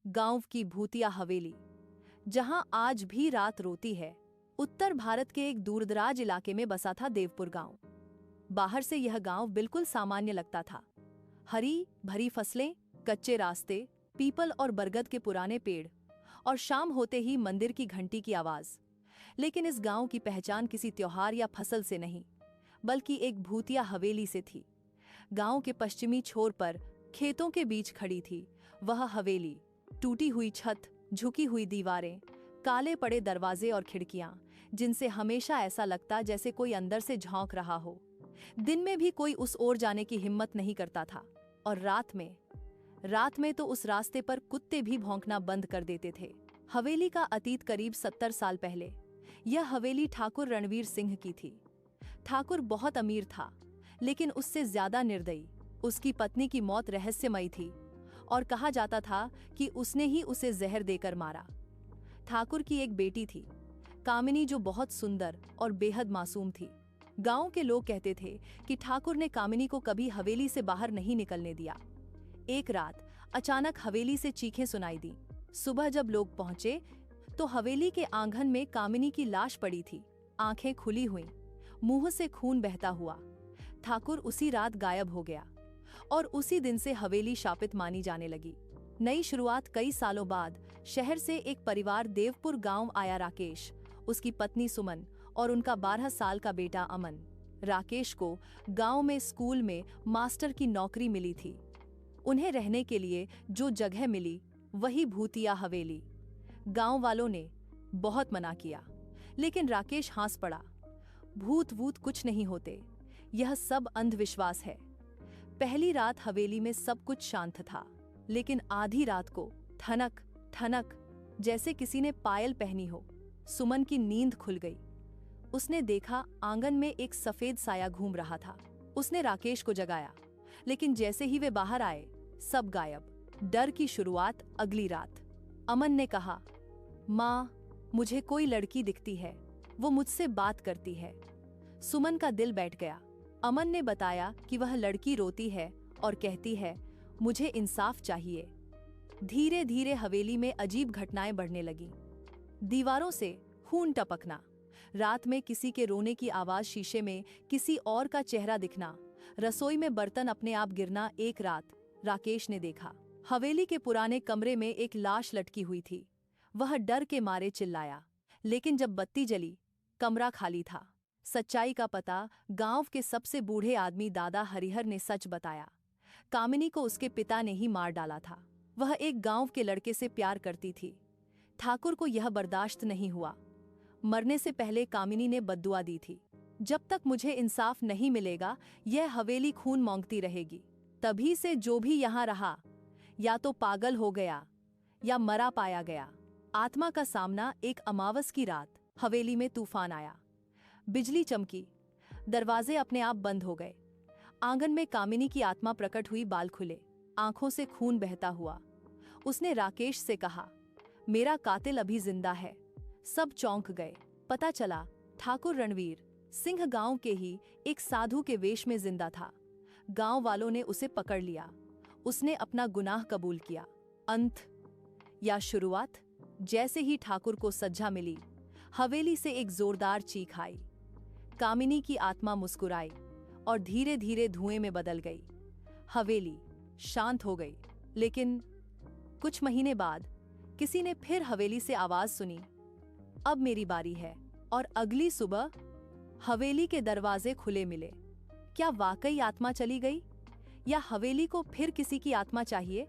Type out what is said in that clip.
गांव की भूतिया हवेली, जहां आज भी रात रोती है। उत्तर भारत के एक दूरदराज इलाके में बसा था देवपुर गांव। बाहर से यह गांव बिल्कुल सामान्य लगता था। हरी भरी फसलें, कच्चे रास्ते, पीपल और बरगद के पुराने पेड़, और शाम होते ही मंदिर की घंटी की आवाज। लेकिन इस गांव की पहचान किसी त्योहार या फसल से नहीं, बल्कि एक भूतिया हवेली से थी। गांव के पश्चिमी छोर पर खेतों के बीच खड़ी थी वह हवेली। टूटी हुई छत, झुकी हुई दीवारें, काले पड़े दरवाजे और खिड़कियां, जिनसे हमेशा ऐसा लगता जैसे कोई अंदर से झांक रहा हो। दिन में भी कोई उस ओर जाने की हिम्मत नहीं करता था, और रात में तो उस रास्ते पर कुत्ते भी भौंकना बंद कर देते थे। हवेली का अतीत करीब 70 साल पहले। यह हवेली ठाकुर रणवीर सिंह की थी। ठाकुर बहुत अमीर था, लेकिन उससे ज्यादा निर्दयी। उसकी पत्नी की मौत रहस्यमयी थी, और कहा जाता था कि उसने ही उसे जहर देकर मारा। ठाकुर की एक बेटी थी, कामिनी, जो बहुत सुंदर और बेहद मासूम थी। गांव के लोग कहते थे कि ठाकुर ने कामिनी को कभी हवेली से बाहर नहीं निकलने दिया। एक रात अचानक हवेली से चीखें सुनाई दी। सुबह जब लोग पहुंचे तो हवेली के आंगन में कामिनी की लाश पड़ी थी, आंखें खुली हुई, मुंह से खून बहता हुआ। ठाकुर उसी रात गायब हो गया, और उसी दिन से हवेली शापित मानी जाने लगी। नई शुरुआत। कई सालों बाद शहर से एक परिवार देवपुर गांव आया। राकेश, उसकी पत्नी सुमन और उनका 12 साल का बेटा अमन। राकेश को गांव में स्कूल में मास्टर की नौकरी मिली थी। उन्हें रहने के लिए जो जगह मिली वही भूतिया हवेली। गांव वालों ने बहुत मना किया, लेकिन राकेश हंस पड़ा। भूत वूत कुछ नहीं होते, यह सब अंधविश्वास है। पहली रात हवेली में सब कुछ शांत था, लेकिन आधी रात को ठनक ठनक, जैसे किसी ने पायल पहनी हो। सुमन की नींद खुल गई। उसने देखा आंगन में एक सफेद साया घूम रहा था। उसने राकेश को जगाया, लेकिन जैसे ही वे बाहर आए, सब गायब। डर की शुरुआत अगली रात। अमन ने कहा, माँ, मुझे कोई लड़की दिखती है, वो मुझसे बात करती है। सुमन का दिल बैठ गया। अमन ने बताया कि वह लड़की रोती है और कहती है, मुझे इंसाफ चाहिए। धीरे धीरे हवेली में अजीब घटनाएं बढ़ने लगीं। दीवारों से खून टपकना, रात में किसी के रोने की आवाज, शीशे में किसी और का चेहरा दिखना, रसोई में बर्तन अपने आप गिरना। एक रात राकेश ने देखा, हवेली के पुराने कमरे में एक लाश लटकी हुई थी। वह डर के मारे चिल्लाया, लेकिन जब बत्ती जली, कमरा खाली था। सच्चाई का पता गांव के सबसे बूढ़े आदमी दादा हरिहर ने सच बताया। कामिनी को उसके पिता ने ही मार डाला था। वह एक गांव के लड़के से प्यार करती थी। ठाकुर को यह बर्दाश्त नहीं हुआ। मरने से पहले कामिनी ने बद्दुआ दी थी, जब तक मुझे इंसाफ नहीं मिलेगा यह हवेली खून मांगती रहेगी। तभी से जो भी यहाँ रहा, या तो पागल हो गया या मरा पाया गया। आत्मा का सामना। एक अमावस की रात हवेली में तूफान आया। बिजली चमकी, दरवाजे अपने आप बंद हो गए। आंगन में कामिनी की आत्मा प्रकट हुई, बाल खुले, आंखों से खून बहता हुआ। उसने राकेश से कहा, मेरा कातिल अभी जिंदा है। सब चौंक गए। पता चला ठाकुर रणवीर सिंह गांव के ही एक साधु के वेश में जिंदा था। गांव वालों ने उसे पकड़ लिया। उसने अपना गुनाह कबूल किया। अंत या शुरुआत? जैसे ही ठाकुर को सज्जा मिली, हवेली से एक जोरदार चीख आई। कामिनी की आत्मा मुस्कुराई और धीरे धीरे धुएं में बदल गई। हवेली शांत हो गई। लेकिन कुछ महीने बाद किसी ने फिर हवेली से आवाज सुनी, अब मेरी बारी है। और अगली सुबह हवेली के दरवाजे खुले मिले। क्या वाकई आत्मा चली गई, या हवेली को फिर किसी की आत्मा चाहिए?